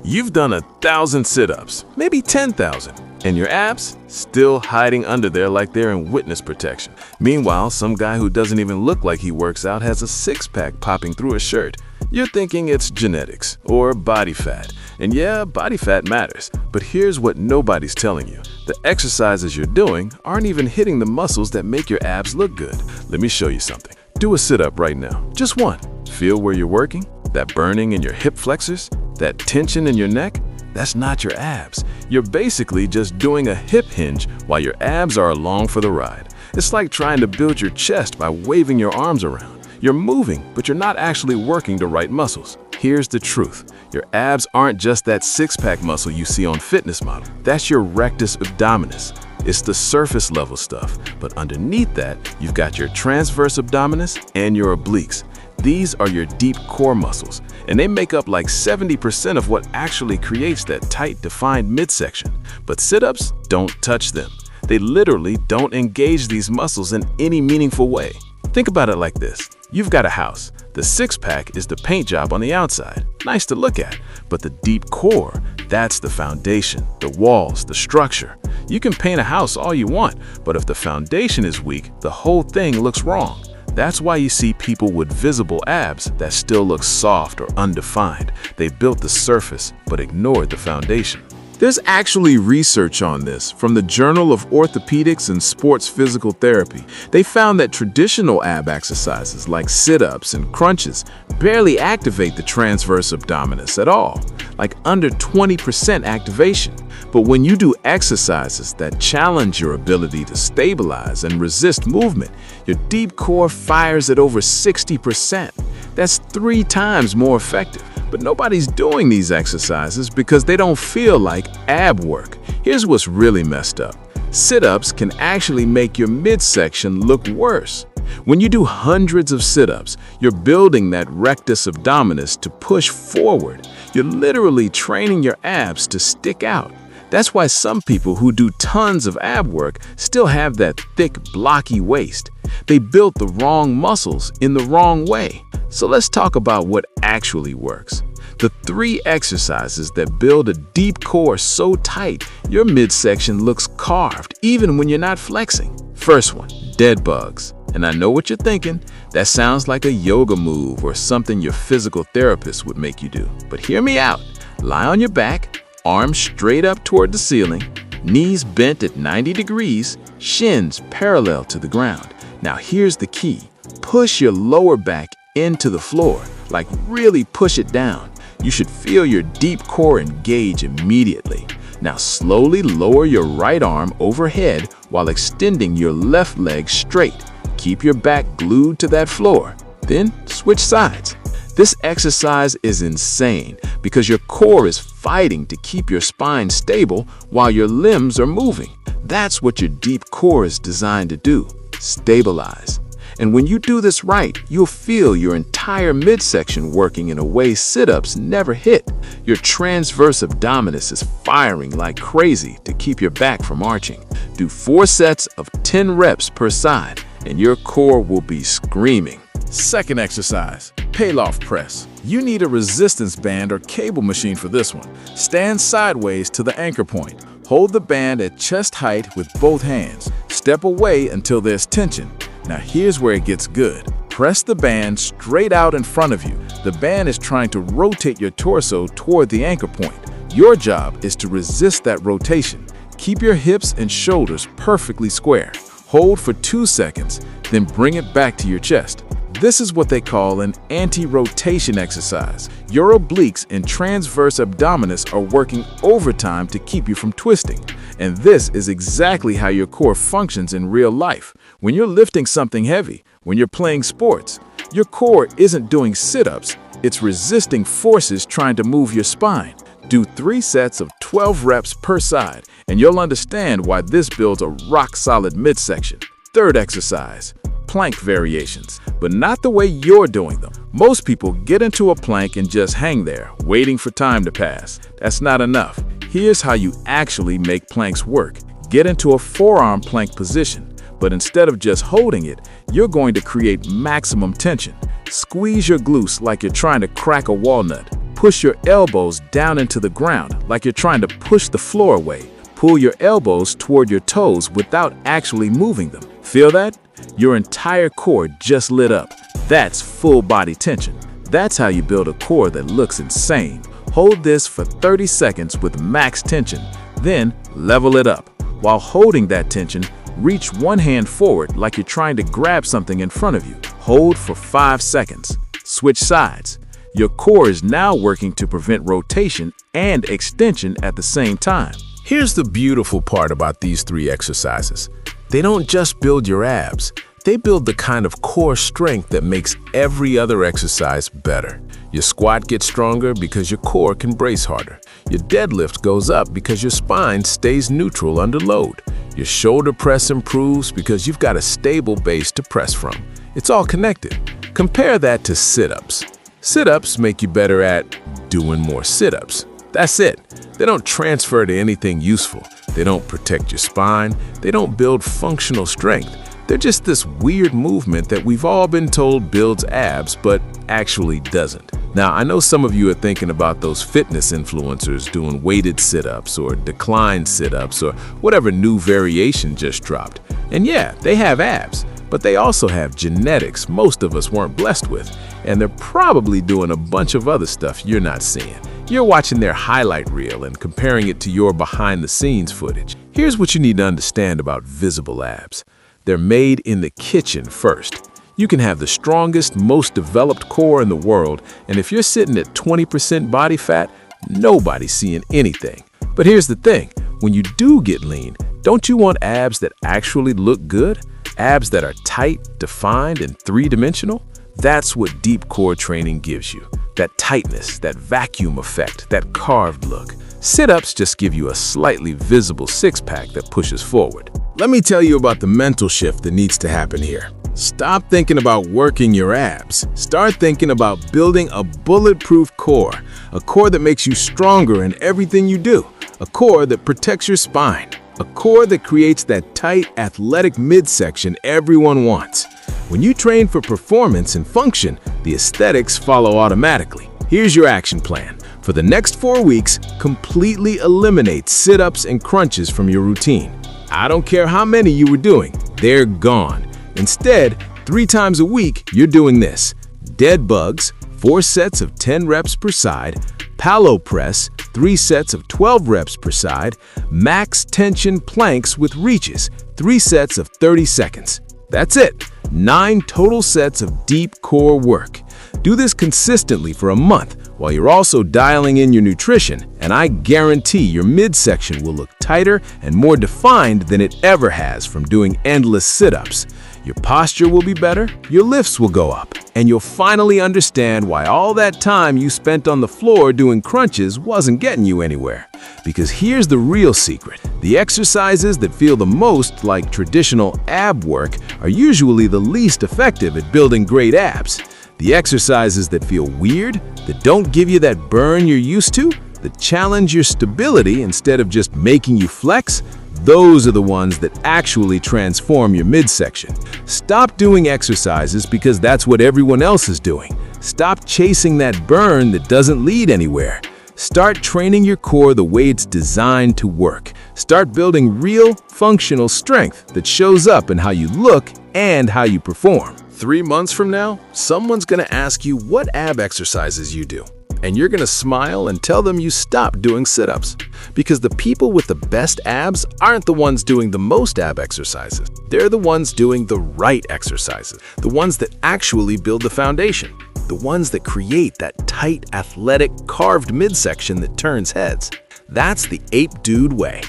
You've done 1,000 sit-ups, maybe 10,000, and your abs still hiding under there like they're in witness protection. Meanwhile, some guy who doesn't even look like he works out has a six-pack popping through his shirt. You're thinking it's genetics or body fat. And yeah, body fat matters. But here's what nobody's telling you. The exercises you're doing aren't even hitting the muscles that make your abs look good. Let me show you something. Do a sit-up right now. Just one. Feel where you're working? That burning in your hip flexors? That tension in your neck? That's not your abs. You're basically just doing a hip hinge while your abs are along for the ride. It's like trying to build your chest by waving your arms around. You're moving, but you're not actually working the right muscles. Here's the truth. Your abs aren't just that six-pack muscle you see on fitness models. That's your rectus abdominis. It's the surface level stuff. But underneath that, you've got your transverse abdominis and your obliques. These are your deep core muscles, and they make up like 70% of what actually creates that tight, defined midsection. But sit-ups don't touch them. They literally don't engage these muscles in any meaningful way. Think about it like this. You've got a house. The six-pack is the paint job on the outside. Nice to look at. But the deep core, that's the foundation, the walls, the structure. You can paint a house all you want, but if the foundation is weak, the whole thing looks wrong. That's why you see people with visible abs that still look soft or undefined. They built the surface, but ignored the foundation. There's actually research on this from the Journal of Orthopedics and Sports Physical Therapy. They found that traditional ab exercises like sit-ups and crunches barely activate the transverse abdominis at all, like under 20% activation. But when you do exercises that challenge your ability to stabilize and resist movement, your deep core fires at over 60%. That's 3 times more effective. But nobody's doing these exercises because they don't feel like ab work. Here's what's really messed up. Sit-ups can actually make your midsection look worse. When you do hundreds of sit-ups, you're building that rectus abdominis to push forward. You're literally training your abs to stick out. That's why some people who do tons of ab work still have that thick, blocky waist. They built the wrong muscles in the wrong way. So let's talk about what actually works. The 3 exercises that build a deep core so tight, your midsection looks carved even when you're not flexing. First one, dead bugs. And I know what you're thinking. That sounds like a yoga move or something your physical therapist would make you do. But hear me out. Lie on your back, arms straight up toward the ceiling, knees bent at 90 degrees, shins parallel to the ground. Now here's the key. Push your lower back into the floor, like really push it down. You should feel your deep core engage immediately. Now slowly lower your right arm overhead while extending your left leg straight. Keep your back glued to that floor. Then switch sides. This exercise is insane because your core is fighting to keep your spine stable while your limbs are moving. That's what your deep core is designed to do, stabilize. And when you do this right, you'll feel your entire midsection working in a way sit-ups never hit. Your transverse abdominis is firing like crazy to keep your back from arching. Do 4 sets of 10 reps per side, and your core will be screaming. Second exercise, Pallof press. You need a resistance band or cable machine for this one. Stand sideways to the anchor point. Hold the band at chest height with both hands. Step away until there's tension. Now here's where it gets good. Press the band straight out in front of you. The band is trying to rotate your torso toward the anchor point. Your job is to resist that rotation. Keep your hips and shoulders perfectly square. Hold for 2 seconds, then bring it back to your chest. This is what they call an anti-rotation exercise. Your obliques and transverse abdominis are working overtime to keep you from twisting. And this is exactly how your core functions in real life. When you're lifting something heavy, when you're playing sports, your core isn't doing sit-ups, it's resisting forces trying to move your spine. Do 3 sets of 12 reps per side, and you'll understand why this builds a rock-solid midsection. Third exercise, plank variations, but not the way you're doing them. Most people get into a plank and just hang there, waiting for time to pass. That's not enough. Here's how you actually make planks work. Get into a forearm plank position. But instead of just holding it, you're going to create maximum tension. Squeeze your glutes like you're trying to crack a walnut. push your elbows down into the ground like you're trying to push the floor away. Pull your elbows toward your toes without actually moving them. Feel that? Your entire core just lit up. That's full body tension. That's how you build a core that looks insane. Hold this for 30 seconds with max tension, then level it up. While holding that tension, reach one hand forward like you're trying to grab something in front of you. Hold for 5 seconds. Switch sides. Your core is now working to prevent rotation and extension at the same time. Here's the beautiful part about these 3 exercises. They don't just build your abs. They build the kind of core strength that makes every other exercise better. Your squat gets stronger because your core can brace harder. Your deadlift goes up because your spine stays neutral under load. Your shoulder press improves because you've got a stable base to press from. It's all connected. Compare that to sit-ups. Sit-ups make you better at doing more sit-ups. That's it. They don't transfer to anything useful. They don't protect your spine. They don't build functional strength. They're just this weird movement that we've all been told builds abs, but actually doesn't. Now, I know some of you are thinking about those fitness influencers doing weighted sit-ups or decline sit-ups or whatever new variation just dropped. And yeah, they have abs, but they also have genetics most of us weren't blessed with. And they're probably doing a bunch of other stuff you're not seeing. You're watching their highlight reel and comparing it to your behind-the-scenes footage. Here's what you need to understand about visible abs. They're made in the kitchen first. You can have the strongest, most developed core in the world, and if you're sitting at 20% body fat, nobody's seeing anything. But here's the thing, when you do get lean, don't you want abs that actually look good? Abs that are tight, defined, and three-dimensional? That's what deep core training gives you. That tightness, that vacuum effect, that carved look. Sit-ups just give you a slightly visible six-pack that pushes forward. Let me tell you about the mental shift that needs to happen here. Stop thinking about working your abs. Start thinking about building a bulletproof core. A core that makes you stronger in everything you do. A core that protects your spine. A core that creates that tight, athletic midsection everyone wants. When you train for performance and function, the aesthetics follow automatically. Here's your action plan. For the next 4 weeks, completely eliminate sit-ups and crunches from your routine. I don't care how many you were doing, they're gone. Instead, 3 times a week, you're doing this. Dead bugs, 4 sets of 10 reps per side. Pallof press, 3 sets of 12 reps per side. Max tension planks with reaches, 3 sets of 30 seconds. That's it. 9 total sets of deep core work. Do this consistently for a month while you're also dialing in your nutrition, and I guarantee your midsection will look tighter and more defined than it ever has from doing endless sit-ups. Your posture will be better, your lifts will go up, and you'll finally understand why all that time you spent on the floor doing crunches wasn't getting you anywhere. Because here's the real secret. The exercises that feel the most like traditional ab work are usually the least effective at building great abs. The exercises that feel weird, that don't give you that burn you're used to, that challenge your stability instead of just making you flex, those are the ones that actually transform your midsection. Stop doing exercises because that's what everyone else is doing. Stop chasing that burn that doesn't lead anywhere. Start training your core the way it's designed to work. Start building real, functional strength that shows up in how you look and how you perform. 3 months from now, someone's going to ask you what ab exercises you do. And you're going to smile and tell them you stopped doing sit-ups. Because the people with the best abs aren't the ones doing the most ab exercises. They're the ones doing the right exercises. The ones that actually build the foundation. The ones that create that tight, athletic, carved midsection that turns heads. That's the Ape Dude way.